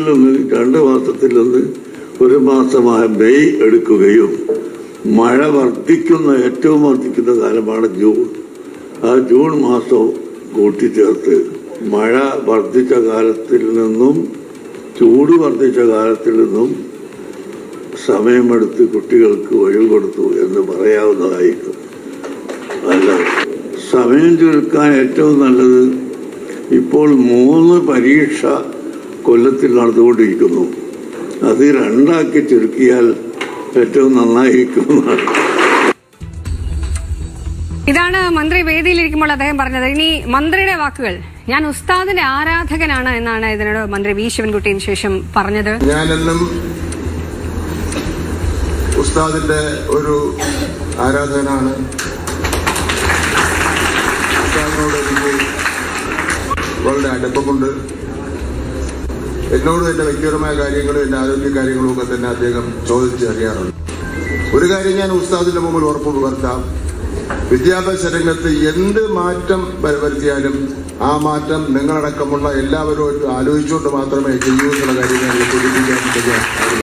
നിന്ന് 2 മാസത്തിൽ നിന്ന് 1 മാസമായ മെയ് എടുക്കുകയും മഴ ഏറ്റവും വർദ്ധിക്കുന്ന കാലമാണ് ജൂൺ. ആ ജൂൺ മാസം കൂട്ടിച്ചേർത്ത് മഴ വർദ്ധിച്ച കാലത്തിൽ നിന്നും ചൂട് വർദ്ധിച്ച കാലത്തിൽ നിന്നും സമയമെടുത്ത് കുട്ടികൾക്ക് ഒഴിവ് കൊടുത്തു എന്ന് പറയാവുന്നതായിരിക്കും. അല്ല, സമയം ചുരുക്കാൻ ഏറ്റവും നല്ലത് ഇപ്പോൾ 3 പരീക്ഷ കൊല്ലത്തിൽ നടന്നുകൊണ്ടിരിക്കുന്നു. അത് 2 ചുരുക്കിയാൽ ഏറ്റവും നന്നായിരിക്കുന്നതാണ്. ഇതാണ് മന്ത്രി വേദിയിലിരിക്കുമ്പോൾ അദ്ദേഹം പറഞ്ഞത്. ഇനി മന്ത്രിയുടെ വാക്കുകൾ. ഞാൻ ഉസ്താദിന്റെ ആരാധകനാണ് എന്നാണ് ഇതിനോട് മന്ത്രി വി ശിവൻകുട്ടിന് ശേഷം പറഞ്ഞത്. ഞാനെന്നും ഉസ്താദിന്റെ ഒരു ആരാധകനാണ്. ഉസ്താദിനോട് എനിക്ക് വളരെ അടുപ്പമുണ്ട്. എന്നോട് എന്റെ വ്യക്തിപരമായ കാര്യങ്ങളും എന്റെ ആരോഗ്യ കാര്യങ്ങളും ഒക്കെ തന്നെ അദ്ദേഹം ചോദിച്ചറിയാറുണ്ട്. ഒരു കാര്യം ഞാൻ ഉസ്താദിന്റെ മുമ്പിൽ ഉറപ്പ് വരുത്താം, വിദ്യാഭ്യാസ രംഗത്ത് എന്ത് മാറ്റം വരുത്തിയാലും ആ മാറ്റം നിങ്ങളടക്കമുള്ള എല്ലാവരും ആലോചിച്ചുകൊണ്ട് മാത്രമേ ചെയ്യൂ എന്നുള്ള കാര്യം ഞാൻ സൂചിപ്പിക്കാൻ